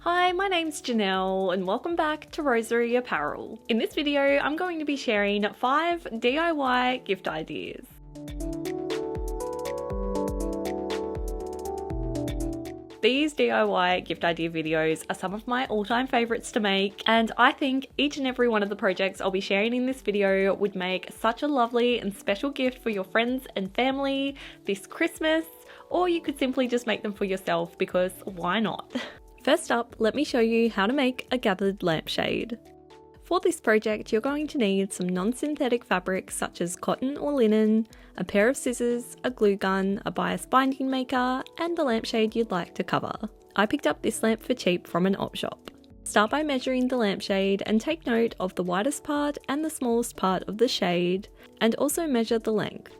Hi, my name's Janelle and welcome back to Rosery Apparel. In this video, I'm going to be sharing 5 DIY gift ideas. These DIY gift idea videos are some of my all-time favourites to make, and I think each and every one of the projects I'll be sharing in this video would make such a lovely and special gift for your friends and family this Christmas, or you could simply just make them for yourself because why not? First up, let me show you how to make a gathered lampshade. For this project, you're going to need some non-synthetic fabric such as cotton or linen, a pair of scissors, a glue gun, a bias binding maker, and the lampshade you'd like to cover. I picked up this lamp for cheap from an op shop. Start by measuring the lampshade and take note of the widest part and the smallest part of the shade, and also measure the length.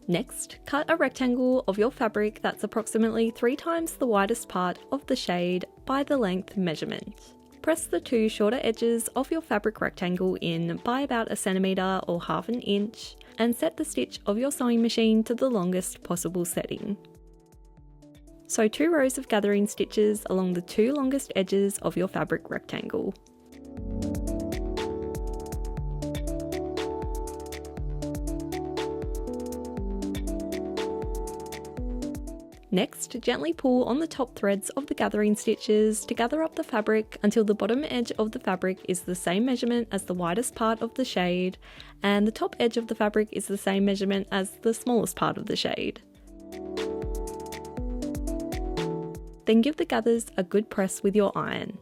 Next, cut a rectangle of your fabric that's approximately 3 times the widest part of the shade by the length measurement. Press the 2 shorter edges of your fabric rectangle in by about 1 centimeter or half an inch, and set the stitch of your sewing machine to the longest possible setting. Sew 2 rows of gathering stitches along the 2 longest edges of your fabric rectangle. Next, gently pull on the top threads of the gathering stitches to gather up the fabric until the bottom edge of the fabric is the same measurement as the widest part of the shade, and the top edge of the fabric is the same measurement as the smallest part of the shade. Then give the gathers a good press with your iron.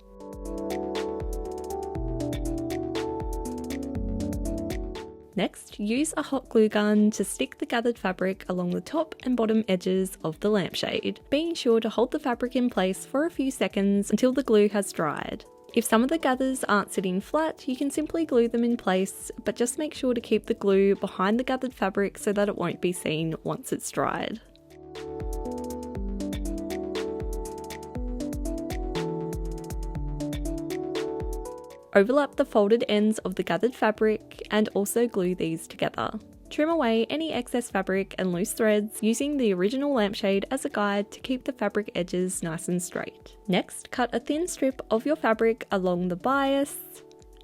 Next, use a hot glue gun to stick the gathered fabric along the top and bottom edges of the lampshade, being sure to hold the fabric in place for a few seconds until the glue has dried. If some of the gathers aren't sitting flat, you can simply glue them in place, but just make sure to keep the glue behind the gathered fabric so that it won't be seen once it's dried. Overlap the folded ends of the gathered fabric and also glue these together. Trim away any excess fabric and loose threads using the original lampshade as a guide to keep the fabric edges nice and straight. Next, cut a thin strip of your fabric along the bias,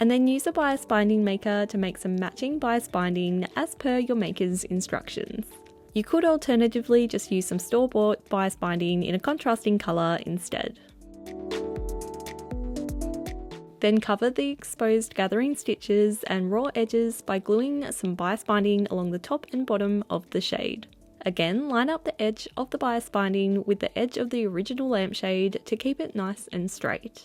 and then use a bias binding maker to make some matching bias binding as per your maker's instructions. You could alternatively just use some store-bought bias binding in a contrasting colour instead. Then cover the exposed gathering stitches and raw edges by gluing some bias binding along the top and bottom of the shade. Again, line up the edge of the bias binding with the edge of the original lampshade to keep it nice and straight.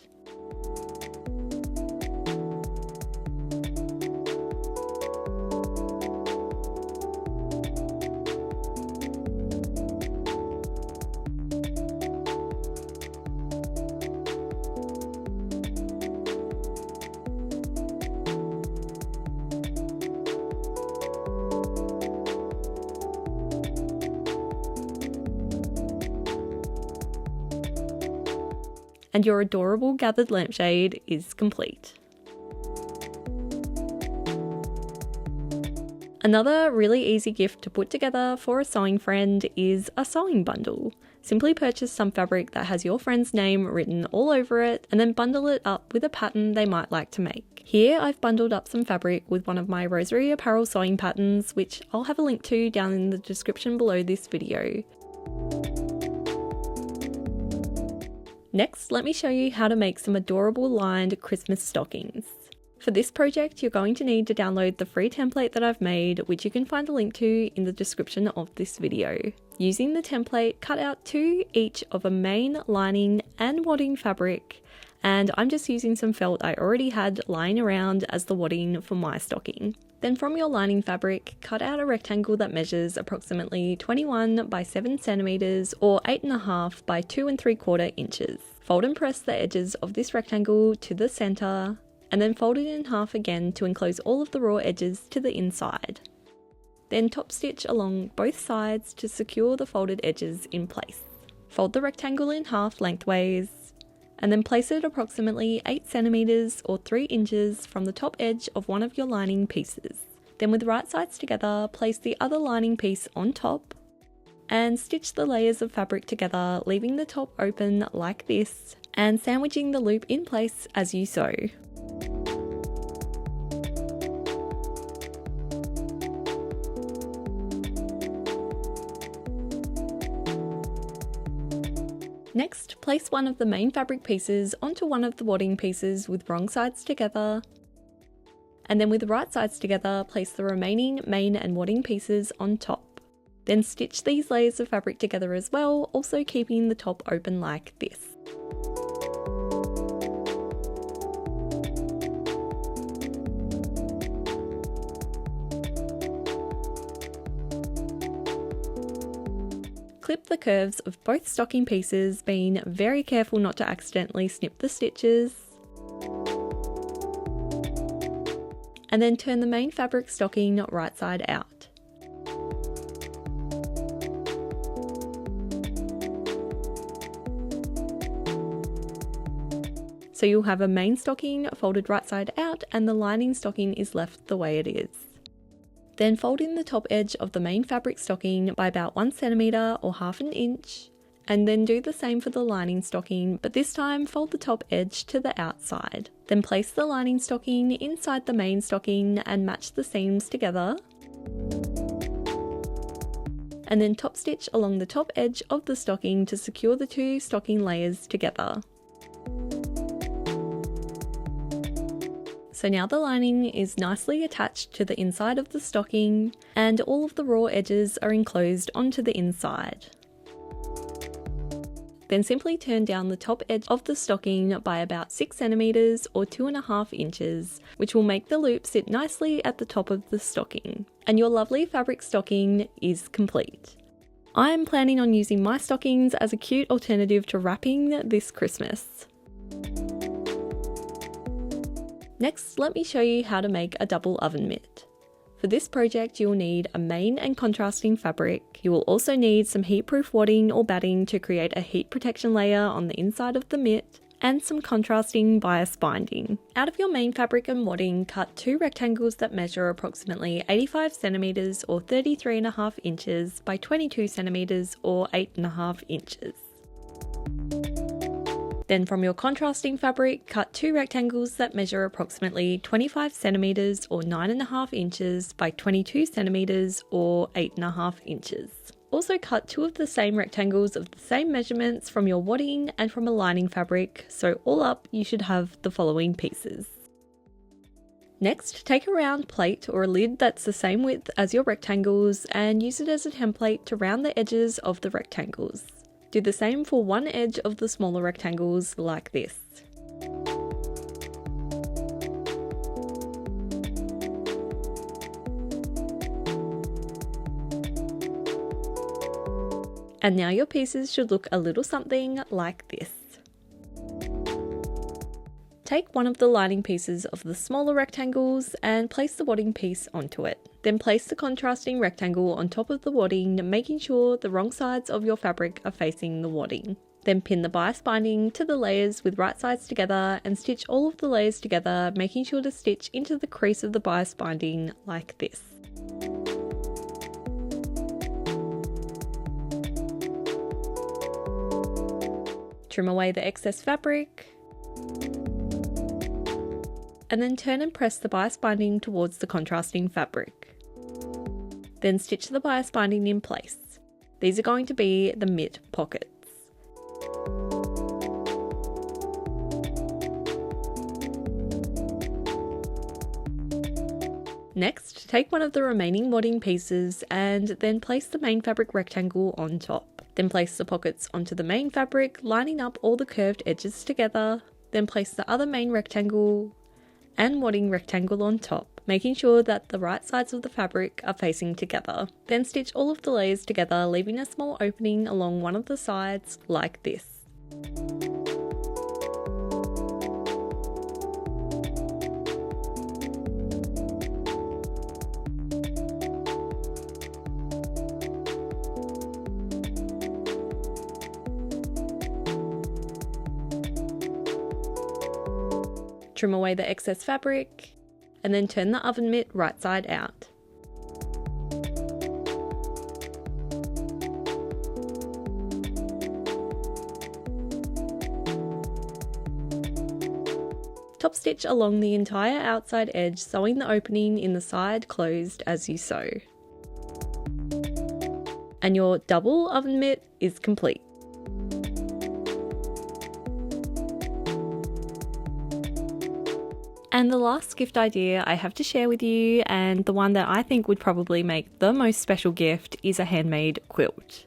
And your adorable gathered lampshade is complete. Another really easy gift to put together for a sewing friend is a sewing bundle. Simply purchase some fabric that has your friend's name written all over it and then bundle it up with a pattern they might like to make. Here I've bundled up some fabric with one of my Rosery Apparel sewing patterns, which I'll have a link to down in the description below this video. Next, let me show you how to make some adorable lined Christmas stockings. For this project, you're going to need to download the free template that I've made, which you can find a link to in the description of this video. Using the template, cut out 2 each of a main lining and wadding fabric, and I'm just using some felt I already had lying around as the wadding for my stocking. Then from your lining fabric, cut out a rectangle that measures approximately 21 by 7 centimeters or 8.5 by 2 3/4 inches. Fold and press the edges of this rectangle to the center, and then fold it in half again to enclose all of the raw edges to the inside. Then top stitch along both sides to secure the folded edges in place. Fold the rectangle in half lengthways, and then place it approximately 8 centimeters or 3 inches from the top edge of one of your lining pieces. Then with the right sides together, place the other lining piece on top and stitch the layers of fabric together, leaving the top open like this, and sandwiching the loop in place as you sew. Next, place one of the main fabric pieces onto one of the wadding pieces with wrong sides together. And then with the right sides together, place the remaining main and wadding pieces on top. Then stitch these layers of fabric together as well, also keeping the top open like this. Clip the curves of both stocking pieces, being very careful not to accidentally snip the stitches. And then turn the main fabric stocking right side out. So you'll have a main stocking folded right side out and the lining stocking is left the way it is. Then fold in the top edge of the main fabric stocking by about 1 centimeter or half an inch, and then do the same for the lining stocking, but this time fold the top edge to the outside. Then place the lining stocking inside the main stocking and match the seams together. And then top stitch along the top edge of the stocking to secure the two stocking layers together. So now the lining is nicely attached to the inside of the stocking and all of the raw edges are enclosed onto the inside. Then simply turn down the top edge of the stocking by about 6 centimeters or 2.5 inches, which will make the loop sit nicely at the top of the stocking. And your lovely fabric stocking is complete. I'm planning on using my stockings as a cute alternative to wrapping this Christmas. Next, let me show you how to make a double oven mitt. For this project, you will need a main and contrasting fabric. You will also need some heat-proof wadding or batting to create a heat protection layer on the inside of the mitt, and some contrasting bias binding. Out of your main fabric and wadding, cut 2 rectangles that measure approximately 85 centimeters or 33.5 inches by 22 centimeters or 8.5 inches. Then from your contrasting fabric, cut 2 rectangles that measure approximately 25 centimeters or 9.5 inches by 22 centimeters or 8.5 inches. Also cut 2 of the same rectangles of the same measurements from your wadding and from a lining fabric, so all up you should have the following pieces. Next, take a round plate or a lid that's the same width as your rectangles and use it as a template to round the edges of the rectangles. Do the same for one edge of the smaller rectangles like this. And now your pieces should look a little something like this. Take one of the lining pieces of the smaller rectangles and place the wadding piece onto it. Then place the contrasting rectangle on top of the wadding, making sure the wrong sides of your fabric are facing the wadding. Then pin the bias binding to the layers with right sides together and stitch all of the layers together, making sure to stitch into the crease of the bias binding like this. Trim away the excess fabric. And then turn and press the bias binding towards the contrasting fabric. Then stitch the bias binding in place. These are going to be the mitt pockets. Next, take one of the remaining wadding pieces and then place the main fabric rectangle on top. Then place the pockets onto the main fabric, lining up all the curved edges together. Then place the other main rectangle and wadding rectangle on top, making sure that the right sides of the fabric are facing together. Then stitch all of the layers together, leaving a small opening along one of the sides like this. Trim away the excess fabric, and then turn the oven mitt right side out. Top stitch along the entire outside edge, sewing the opening in the side closed as you sew. And your double oven mitt is complete. And the last gift idea I have to share with you, and the one that I think would probably make the most special gift, is a handmade quilt.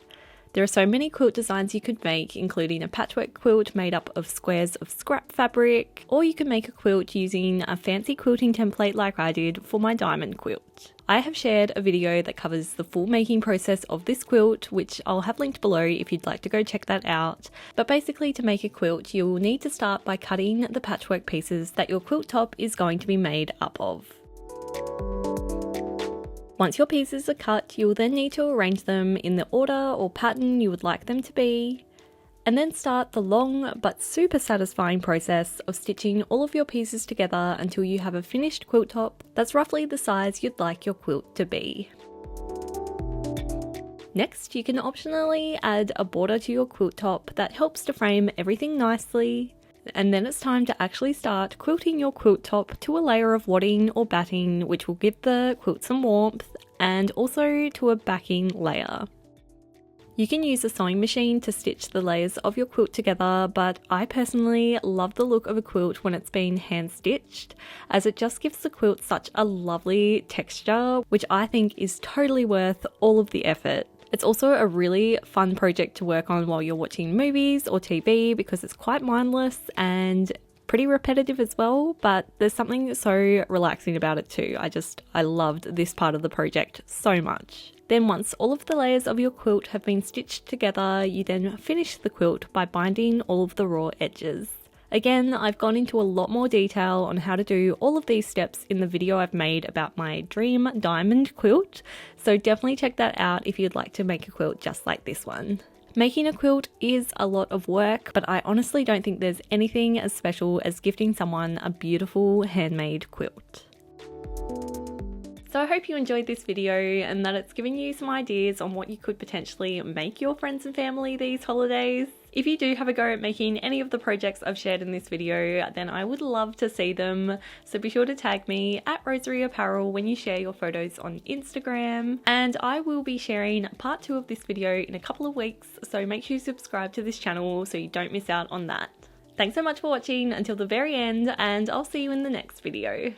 There are so many quilt designs you could make, including a patchwork quilt made up of squares of scrap fabric, or you can make a quilt using a fancy quilting template like I did for my diamond quilt. I have shared a video that covers the full making process of this quilt, which I'll have linked below if you'd like to go check that out. But basically, to make a quilt, you'll need to start by cutting the patchwork pieces that your quilt top is going to be made up of. Once your pieces are cut, you'll then need to arrange them in the order or pattern you would like them to be, and then start the long but super satisfying process of stitching all of your pieces together until you have a finished quilt top that's roughly the size you'd like your quilt to be. Next, you can optionally add a border to your quilt top that helps to frame everything nicely. And then it's time to actually start quilting your quilt top to a layer of wadding or batting, which will give the quilt some warmth, and also to a backing layer. You can use a sewing machine to stitch the layers of your quilt together, but I personally love the look of a quilt when it's been hand stitched, as it just gives the quilt such a lovely texture, which I think is totally worth all of the effort. It's also a really fun project to work on while you're watching movies or TV because it's quite mindless and pretty repetitive as well, but there's something so relaxing about it too. I loved this part of the project so much. Then once all of the layers of your quilt have been stitched together, you then finish the quilt by binding all of the raw edges. Again, I've gone into a lot more detail on how to do all of these steps in the video I've made about my dream diamond quilt, so definitely check that out if you'd like to make a quilt just like this one. Making a quilt is a lot of work, but I honestly don't think there's anything as special as gifting someone a beautiful handmade quilt. So I hope you enjoyed this video and that it's given you some ideas on what you could potentially make your friends and family these holidays. If you do have a go at making any of the projects I've shared in this video, then I would love to see them. So be sure to tag me at Rosery Apparel when you share your photos on Instagram. And I will be sharing part 2 of this video in a couple of weeks, so make sure you subscribe to this channel so you don't miss out on that. Thanks so much for watching until the very end, and I'll see you in the next video.